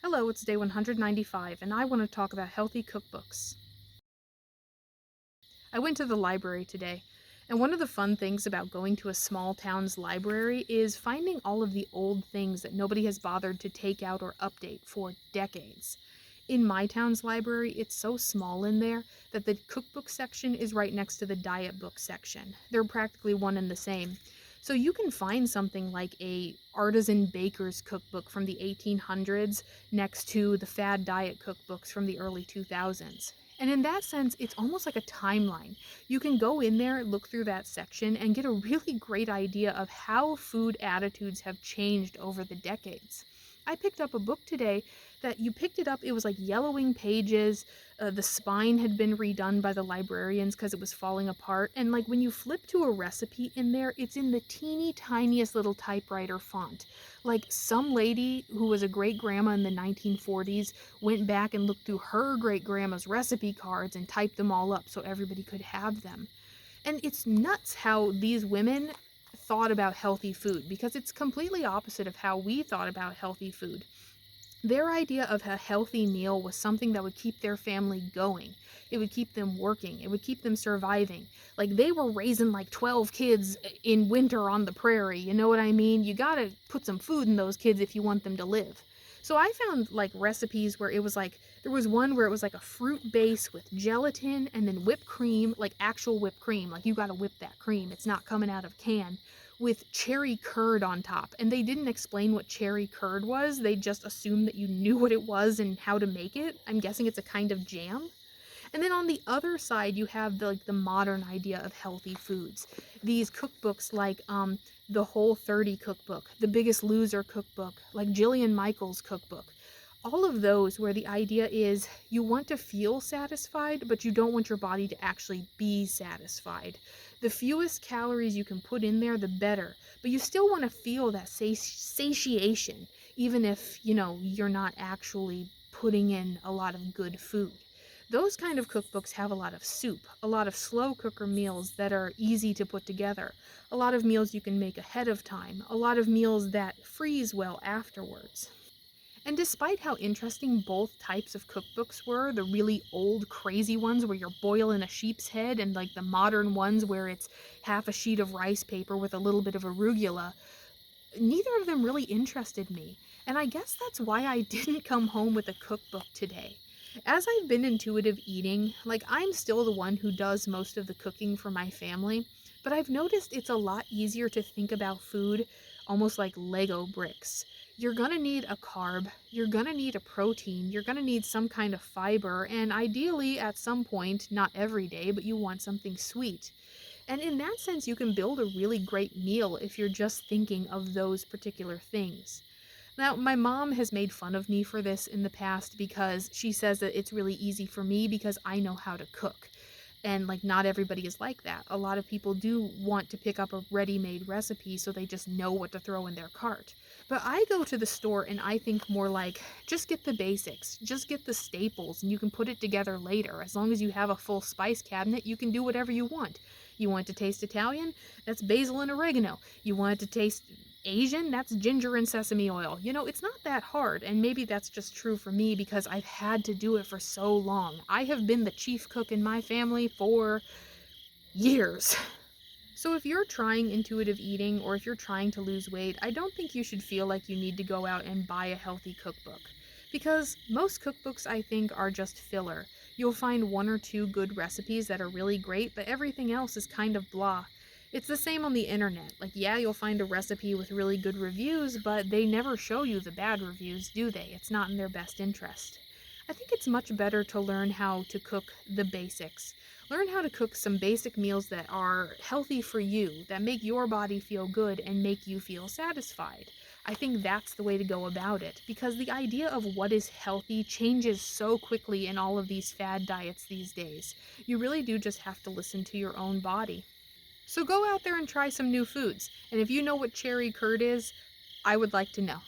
Hello, it's day 195, and I want to talk about healthy cookbooks. I went to the library today, and one of the fun things about going to a small town's library is finding all of the old things that nobody has bothered to take out or update for decades. In my town's library, it's so small in there that the cookbook section is right next to the diet book section. They're practically one and the same. So you can find something like a artisan baker's cookbook from the 1800s next to the fad diet cookbooks from the early 2000s. And in that sense, it's almost like a timeline. You can go in there, look through that section, and get a really great idea of how food attitudes have changed over the decades. I picked up a book today that you picked it up, it was like yellowing pages. The spine had been redone by the librarians because it was falling apart. And like when you flip to a recipe in there, it's in the teeny tiniest little typewriter font. Like some lady who was a great grandma in the 1940s went back and looked through her great grandma's recipe cards and typed them all up so everybody could have them. And it's nuts how these women thought about healthy food because it's completely opposite of how we thought about healthy food. Their idea of a healthy meal was something that would keep their family going. It would keep them working. It would keep them surviving. Like they were raising like 12 kids in winter on the prairie. You know what I mean? You gotta put some food in those kids if you want them to live. So I found like recipes where it was like, there was one where it was like a fruit base with gelatin and then whipped cream, like actual whipped cream. Like you gotta whip that cream. It's not coming out of can with cherry curd on top. And they didn't explain what cherry curd was. They just assumed that you knew what it was and how to make it. I'm guessing it's a kind of jam. And then on the other side, you have the modern idea of healthy foods. These cookbooks like the Whole30 cookbook, the Biggest Loser cookbook, like Jillian Michaels cookbook. All of those where the idea is you want to feel satisfied, but you don't want your body to actually be satisfied. The fewest calories you can put in there, the better. But you still want to feel that satiation, even if, you're not actually putting in a lot of good food. Those kind of cookbooks have a lot of soup, a lot of slow cooker meals that are easy to put together, a lot of meals you can make ahead of time, a lot of meals that freeze well afterwards. And despite how interesting both types of cookbooks were, the really old crazy ones where you're boiling a sheep's head and like the modern ones where it's half a sheet of rice paper with a little bit of arugula, neither of them really interested me. And I guess that's why I didn't come home with a cookbook today. As I've been intuitive eating, like I'm still the one who does most of the cooking for my family, but I've noticed it's a lot easier to think about food almost like Lego bricks. You're gonna need a carb, you're gonna need a protein, you're gonna need some kind of fiber, and ideally at some point, not every day, but you want something sweet. And in that sense, you can build a really great meal if you're just thinking of those particular things. Now, my mom has made fun of me for this in the past because she says that it's really easy for me because I know how to cook. And like not everybody is like that. A lot of people do want to pick up a ready-made recipe so they just know what to throw in their cart. But I go to the store and I think more like just get the basics, just get the staples and you can put it together later. As long as you have a full spice cabinet, you can do whatever you want. You want it to taste Italian? That's basil and oregano. You want it to taste Asian? That's ginger and sesame oil. It's not that hard, and maybe that's just true for me because I've had to do it for so long. I have been the chief cook in my family for years. So if you're trying intuitive eating or if you're trying to lose weight, I don't think you should feel like you need to go out and buy a healthy cookbook. Because most cookbooks, I think, are just filler. You'll find one or two good recipes that are really great, but everything else is kind of blah. It's the same on the internet. Like, yeah, you'll find a recipe with really good reviews, but they never show you the bad reviews, do they? It's not in their best interest. I think it's much better to learn how to cook the basics. Learn how to cook some basic meals that are healthy for you, that make your body feel good and make you feel satisfied. I think that's the way to go about it, because the idea of what is healthy changes so quickly in all of these fad diets these days. You really do just have to listen to your own body. So go out there and try some new foods, and if you know what cherry curd is, I would like to know.